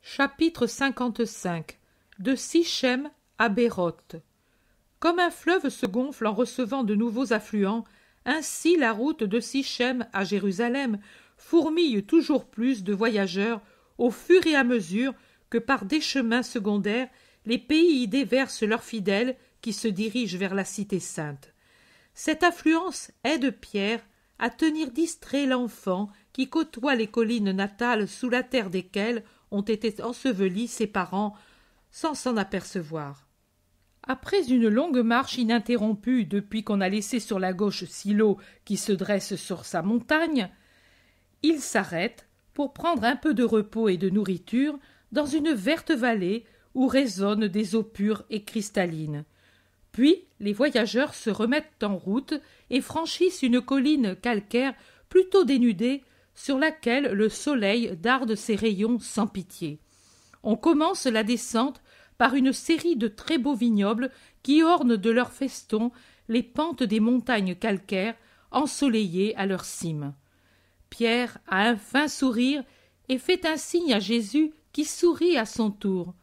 Chapitre 55. De Sichem à Béroth. Comme un fleuve se gonfle en recevant de nouveaux affluents, ainsi la route de Sichem à Jérusalem fourmille toujours plus de voyageurs au fur et à mesure que par des chemins secondaires les pays y déversent leurs fidèles qui se dirigent vers la cité sainte. Cette affluence aide Pierre à tenir distrait l'enfant qui côtoie les collines natales sous la terre desquelles ont été ensevelis ses parents sans s'en apercevoir. Après une longue marche ininterrompue depuis qu'on a laissé sur la gauche Silo qui se dresse sur sa montagne, il s'arrête pour prendre un peu de repos et de nourriture dans une verte vallée où résonnent des eaux pures et cristallines. Puis les voyageurs se remettent en route et franchissent une colline calcaire plutôt dénudée sur laquelle le soleil darde ses rayons sans pitié. On commence la descente par une série de très beaux vignobles qui ornent de leurs festons les pentes des montagnes calcaires ensoleillées à leur cime. Pierre a un fin sourire et fait un signe à Jésus qui sourit à son tour.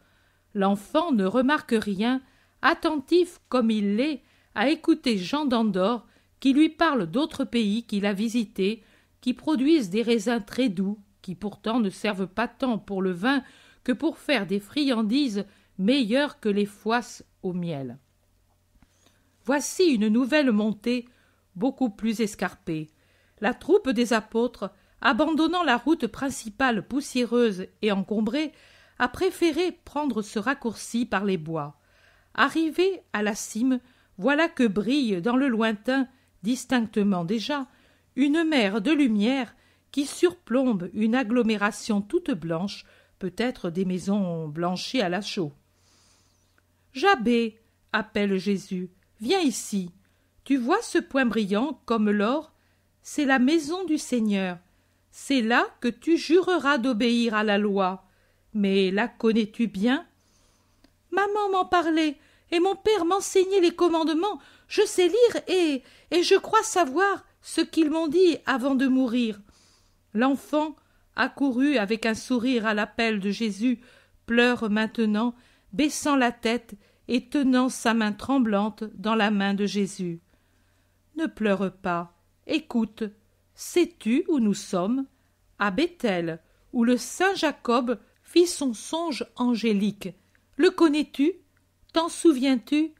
L'enfant ne remarque rien, attentif comme il l'est à écouter Jean d'Andorre qui lui parle d'autres pays qu'il a visités, qui produisent des raisins très doux, qui pourtant ne servent pas tant pour le vin que pour faire des friandises meilleures que les foisses au miel. Voici une nouvelle montée, beaucoup plus escarpée. La troupe des apôtres, abandonnant la route principale poussiéreuse et encombrée, a préféré prendre ce raccourci par les bois. Arrivés à la cime, voilà que brille dans le lointain, distinctement déjà, une mer de lumière qui surplombe une agglomération toute blanche, peut-être des maisons blanchies à la chaux. « Jabé, appelle Jésus, viens ici. Tu vois ce point brillant comme l'or? C'est la maison du Seigneur. C'est là que tu jureras d'obéir à la loi. Mais la connais-tu bien? » « Maman m'en parlait, et mon père m'enseignait les commandements. Je sais lire et je crois savoir ce qu'ils m'ont dit avant de mourir. » L'enfant, accouru avec un sourire à l'appel de Jésus, pleure maintenant, baissant la tête et tenant sa main tremblante dans la main de Jésus. « Ne pleure pas, écoute, sais-tu où nous sommes? À Béthel, où le saint Jacob fit son songe angélique. Le connais-tu? T'en souviens-tu?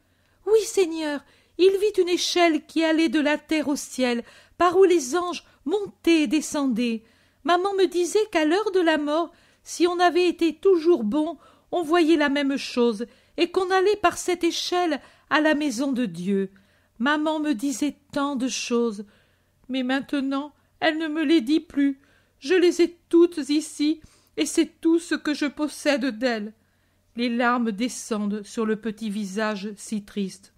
Oui, Seigneur, il vit une échelle qui allait de la terre au ciel, par où les anges montaient et descendaient. Maman me disait qu'à l'heure de la mort, si on avait été toujours bon, on voyait la même chose, et qu'on allait par cette échelle à la maison de Dieu. Maman me disait tant de choses, mais maintenant elle ne me les dit plus. Je les ai toutes ici, et c'est tout ce que je possède d'elle. Les larmes descendent sur le petit visage si triste.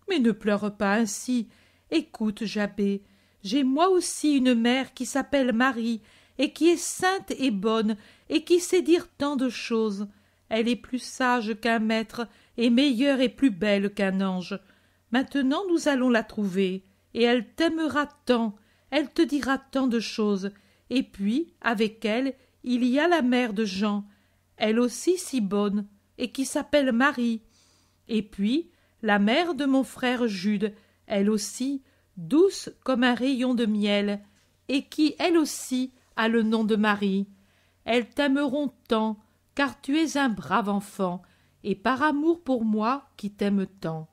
Mais ne pleure pas ainsi. Écoute, Jabé, j'ai moi aussi une mère qui s'appelle Marie, et qui est sainte et bonne, et qui sait dire tant de choses. Elle est plus sage qu'un maître, et meilleure et plus belle qu'un ange. Maintenant nous allons la trouver, et elle t'aimera tant, elle te dira tant de choses. Et puis, avec elle, il y a la mère de Jean, elle aussi si bonne, et qui s'appelle Marie. Et puis, la mère de mon frère Jude, elle aussi, douce comme un rayon de miel, et qui, elle aussi, a le nom de Marie. Elles t'aimeront tant, car tu es un brave enfant, et par amour pour moi qui t'aime tant.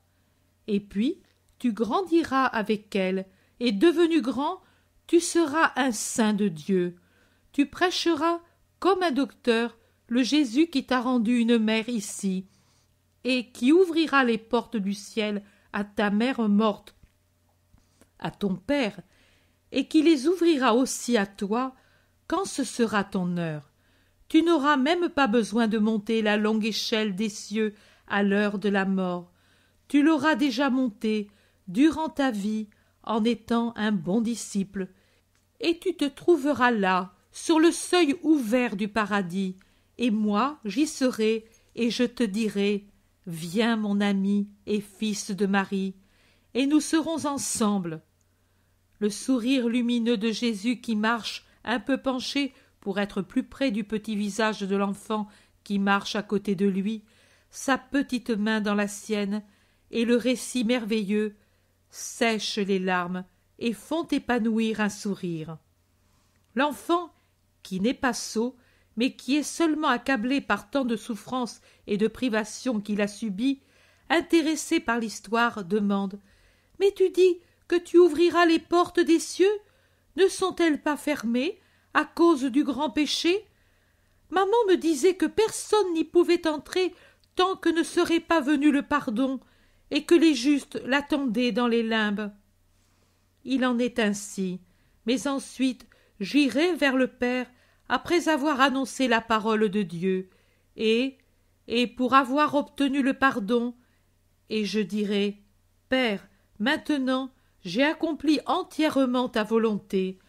Et puis, tu grandiras avec elles, et devenu grand, tu seras un saint de Dieu. Tu prêcheras, comme un docteur, le Jésus qui t'a rendu une mère ici, et qui ouvrira les portes du ciel à ta mère morte, à ton père, et qui les ouvrira aussi à toi quand ce sera ton heure. Tu n'auras même pas besoin de monter la longue échelle des cieux à l'heure de la mort. Tu l'auras déjà montée durant ta vie en étant un bon disciple, et tu te trouveras là, sur le seuil ouvert du paradis, et moi j'y serai, et je te dirai, viens mon ami et fils de Marie, et nous serons ensemble. Le sourire lumineux de Jésus qui marche, un peu penché, pour être plus près du petit visage de l'enfant qui marche à côté de lui, sa petite main dans la sienne, et le récit merveilleux sèche les larmes et font épanouir un sourire. L'enfant, qui n'est pas sot, mais qui est seulement accablé par tant de souffrances et de privations qu'il a subies, intéressé par l'histoire, demande « Mais tu dis que tu ouvriras les portes des cieux? Ne sont-elles pas fermées à cause du grand péché? Maman me disait que personne n'y pouvait entrer tant que ne serait pas venu le pardon, et que les justes l'attendaient dans les limbes. Il en est ainsi, mais ensuite j'irai vers le Père après avoir annoncé la parole de Dieu, et pour avoir obtenu le pardon, et je dirai « Père, maintenant j'ai accompli entièrement ta volonté,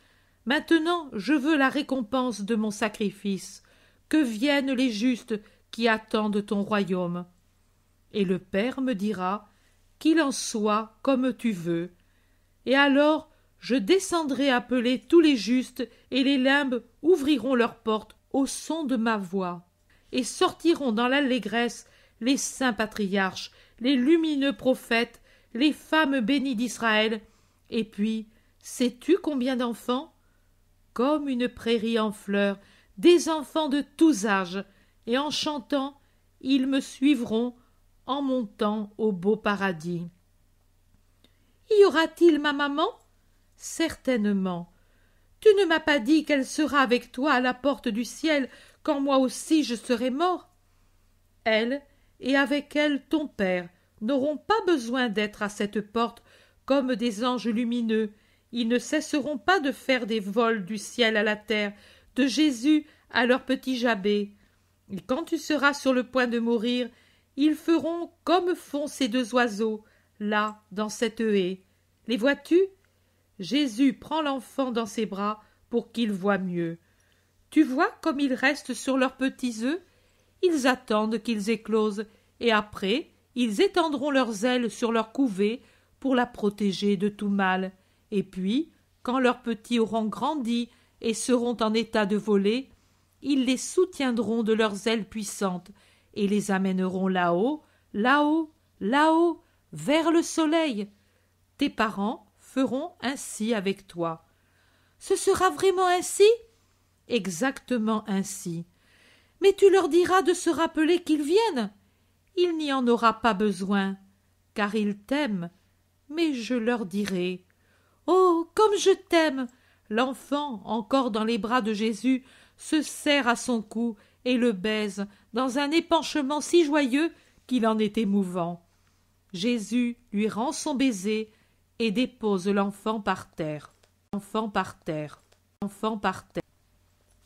maintenant je veux la récompense de mon sacrifice, que viennent les justes qui attendent ton royaume. » Et le Père me dira « Qu'il en soit comme tu veux. » Et alors je descendrai appeler tous les justes, et les limbes ouvriront leurs portes au son de ma voix, et sortiront dans l'allégresse les saints patriarches, les lumineux prophètes, les femmes bénies d'Israël, et puis, sais-tu combien d'enfants? Comme une prairie en fleurs, des enfants de tous âges, et en chantant, ils me suivront en montant au beau paradis. Y aura-t-il ma maman? Certainement. Tu ne m'as pas dit qu'elle sera avec toi à la porte du ciel quand moi aussi je serai mort? Elle, et avec elle ton père, n'auront pas besoin d'être à cette porte comme des anges lumineux. Ils ne cesseront pas de faire des vols du ciel à la terre, de Jésus à leur petit Jabé. Et quand tu seras sur le point de mourir, ils feront comme font ces deux oiseaux, là, dans cette haie. Les vois-tu? Jésus prend l'enfant dans ses bras pour qu'il voie mieux. Tu vois comme ils restent sur leurs petits œufs? Ils attendent qu'ils éclosent, et après, ils étendront leurs ailes sur leur couvée pour la protéger de tout mal. Et puis, quand leurs petits auront grandi et seront en état de voler, ils les soutiendront de leurs ailes puissantes et les amèneront là-haut, là-haut, là-haut, vers le soleil. Tes parents feront ainsi avec toi. Ce sera vraiment ainsi? Exactement ainsi. Mais tu leur diras de se rappeler qu'ils viennent. Il n'y en aura pas besoin, car ils t'aiment. Mais je leur dirai. Oh, comme je t'aime! L'enfant, encore dans les bras de Jésus, se serre à son cou et le baise dans un épanchement si joyeux qu'il en est émouvant. Jésus lui rend son baiser et dépose l'enfant par terre. L'enfant par terre. L'enfant par terre.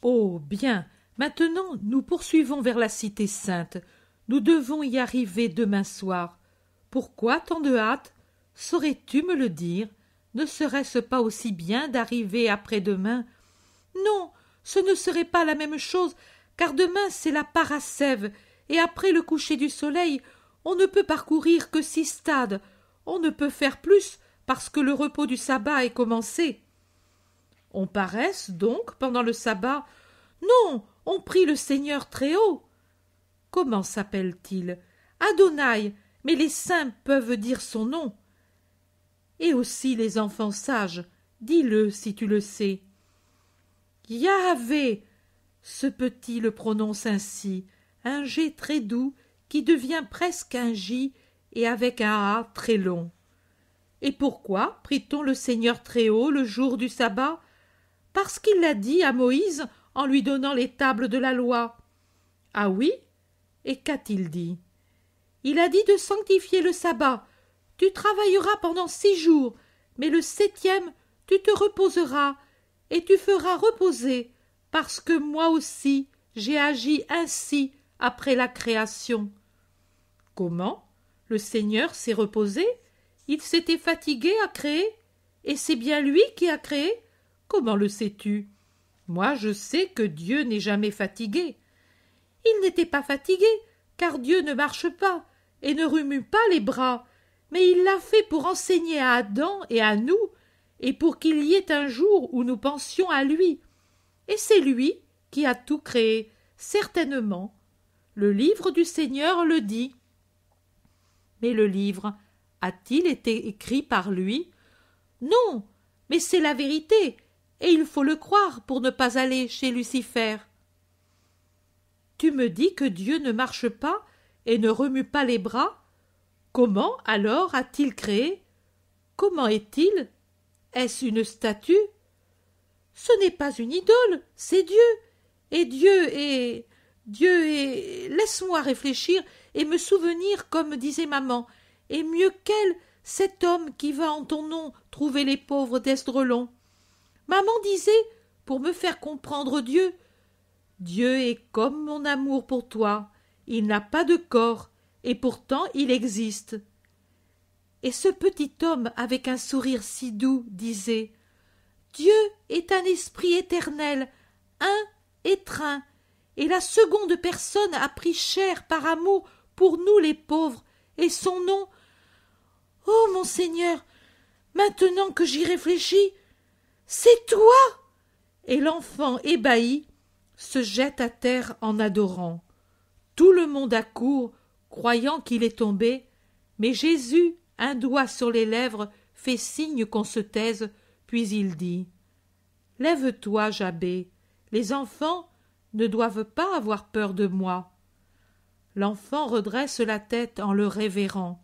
Oh, bien, maintenant nous poursuivons vers la cité sainte. Nous devons y arriver demain soir. Pourquoi tant de hâte? Saurais-tu me le dire? Ne serait-ce pas aussi bien d'arriver après-demain? Non, ce ne serait pas la même chose, car demain c'est la Parascève, et après le coucher du soleil, on ne peut parcourir que 6 stades. On ne peut faire plus, parce que le repos du sabbat est commencé. On paresse donc pendant le sabbat? Non, on prie le Seigneur très haut. Comment s'appelle-t-il? Adonai, mais les saints peuvent dire son nom. Et aussi les enfants sages, dis-le si tu le sais. Yahvé, ce petit le prononce ainsi, un G très doux qui devient presque un J et avec un A très long. Et pourquoi prie-t-on le Seigneur très haut le jour du sabbat? Parce qu'il l'a dit à Moïse en lui donnant les tables de la loi. Ah oui? Et qu'a-t-il dit? Il a dit de sanctifier le sabbat. Tu travailleras pendant 6 jours, mais le 7e, tu te reposeras, et tu feras reposer, parce que moi aussi j'ai agi ainsi après la création. Comment? Le Seigneur s'est reposé? Il s'était fatigué à créer? Et c'est bien lui qui a créé? Comment le sais-tu? Moi je sais que Dieu n'est jamais fatigué. Il n'était pas fatigué, car Dieu ne marche pas, et ne remue pas les bras, mais il l'a fait pour enseigner à Adam et à nous, et pour qu'il y ait un jour où nous pensions à lui. Et c'est lui qui a tout créé, certainement. Le livre du Seigneur le dit. Mais le livre a-t-il été écrit par lui? Non, mais c'est la vérité, et il faut le croire pour ne pas aller chez Lucifer. Tu me dis que Dieu ne marche pas et ne remue pas les bras? Comment alors a-t-il créé? Comment est-il? Est-ce une statue? Ce n'est pas une idole, c'est Dieu. Et Dieu est... Laisse-moi réfléchir et me souvenir comme disait maman. Et mieux qu'elle, cet homme qui va en ton nom trouver les pauvres d'Esdraelon. Maman disait, pour me faire comprendre Dieu, Dieu est comme mon amour pour toi. Il n'a pas de corps, et pourtant il existe. Et ce petit homme, avec un sourire si doux, disait Dieu est un esprit éternel, un et trin, et la seconde personne a pris chair par amour pour nous les pauvres, et son nom. Oh mon Seigneur, maintenant que j'y réfléchis, c'est toi! Et l'enfant ébahi se jette à terre en adorant. Tout le monde accourt, croyant qu'il est tombé, mais Jésus, un doigt sur les lèvres, fait signe qu'on se taise, puis il dit « Lève-toi, Jabé, les enfants ne doivent pas avoir peur de moi. » L'enfant redresse la tête en le révérant.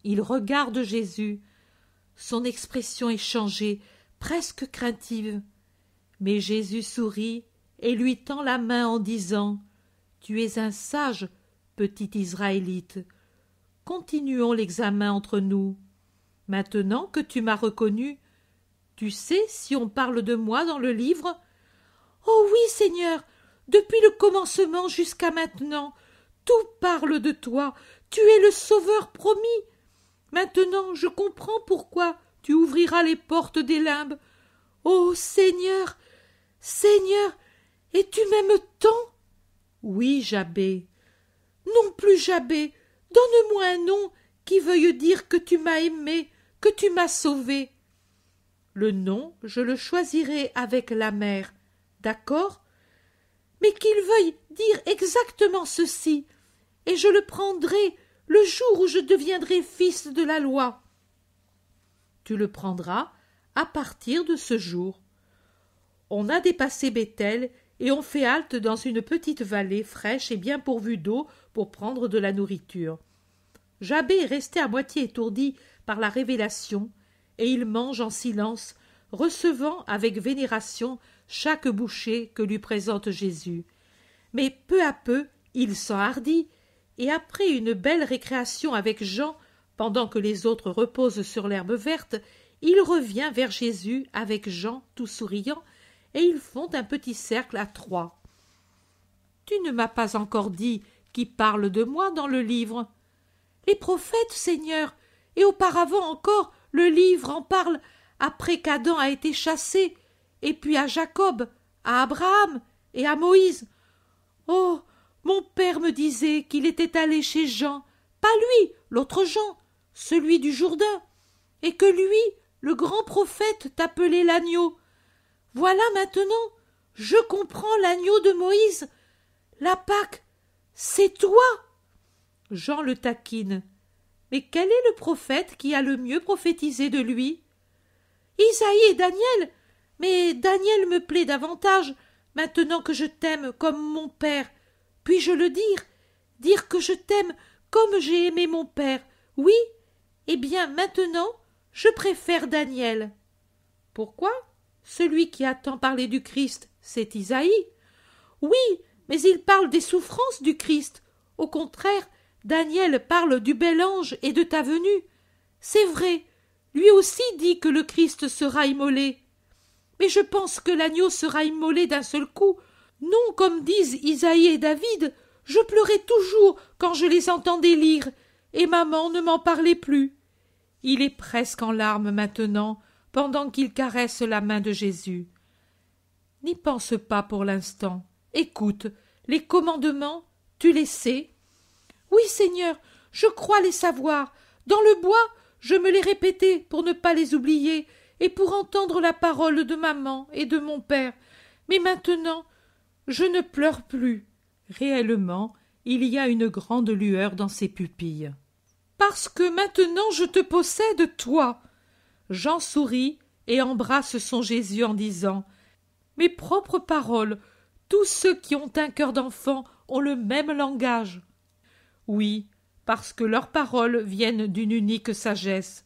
Il regarde Jésus. Son expression est changée, presque craintive. Mais Jésus sourit et lui tend la main en disant « Tu es un sage, petit Israélite. Continuons l'examen entre nous. Maintenant que tu m'as reconnu, tu sais si on parle de moi dans le livre? Oh oui, Seigneur, depuis le commencement jusqu'à maintenant, tout parle de toi. Tu es le Sauveur promis. Maintenant, je comprends pourquoi tu ouvriras les portes des limbes. Ô Seigneur, Seigneur, et tu m'aimes tant? Oui, Jabé. Non plus Jabé, donne-moi un nom qui veuille dire que tu m'as aimé, que tu m'as sauvé. Le nom, je le choisirai avec la mère, d'accord? Mais qu'il veuille dire exactement ceci, et je le prendrai le jour où je deviendrai fils de la loi. Tu le prendras à partir de ce jour. On a dépassé Béthel et on fait halte dans une petite vallée fraîche et bien pourvue d'eau pour prendre de la nourriture. Jabé est resté à moitié étourdi par la révélation, et il mange en silence, recevant avec vénération chaque bouchée que lui présente Jésus. Mais peu à peu, il s'enhardit, et après une belle récréation avec Jean, pendant que les autres reposent sur l'herbe verte, il revient vers Jésus avec Jean tout souriant, et ils font un petit cercle à trois. « Tu ne m'as pas encore dit qui parle de moi dans le livre. »« Les prophètes, Seigneur, et auparavant encore, le livre en parle après qu'Adam a été chassé, et puis à Jacob, à Abraham et à Moïse. Oh, mon père me disait qu'il était allé chez Jean, pas lui, l'autre Jean, celui du Jourdain, et que lui, le grand prophète, t'appelait l'agneau. Voilà maintenant, je comprends l'agneau de Moïse. La Pâque, c'est toi. » Jean le taquine. « Mais quel est le prophète qui a le mieux prophétisé de lui? »« Isaïe et Daniel. Mais Daniel me plaît davantage, maintenant que je t'aime comme mon père. Puis-je le dire que je t'aime comme j'ai aimé mon père? Oui? Eh bien, maintenant, je préfère Daniel. » Pourquoi? Celui qui a tant parlé du Christ, c'est Isaïe. Oui, mais il parle des souffrances du Christ. Au contraire, Daniel parle du bel ange et de ta venue. C'est vrai, lui aussi dit que le Christ sera immolé. Mais je pense que l'agneau sera immolé d'un seul coup. Non, comme disent Isaïe et David, je pleurais toujours quand je les entendais lire, et maman ne m'en parlait plus. Il est presque en larmes maintenant, pendant qu'il caresse la main de Jésus. N'y pense pas pour l'instant. Écoute, les commandements, tu les sais? Oui, Seigneur, je crois les savoir. Dans le bois, je me les répétais pour ne pas les oublier et pour entendre la parole de maman et de mon père. Mais maintenant, Je ne pleure plus. Réellement, il y a une grande lueur dans ses pupilles. Parce que maintenant je te possède, toi. Jean sourit et embrasse son Jésus en disant: Mes propres paroles, tous ceux qui ont un cœur d'enfant ont le même langage. Oui, parce que leurs paroles viennent d'une unique sagesse.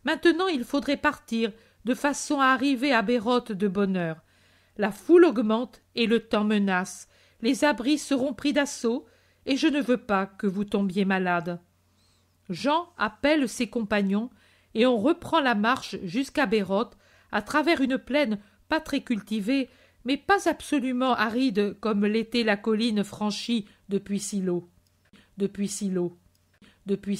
Maintenant il faudrait partir, de façon à arriver à Bérot de bonne heure. La foule augmente et le temps menace. Les abris seront pris d'assaut, et je ne veux pas que vous tombiez malade. Jean appelle ses compagnons, et on reprend la marche jusqu'à Bérot, à travers une plaine pas très cultivée, mais pas absolument aride comme l'était la colline franchie depuis Silo. Depuis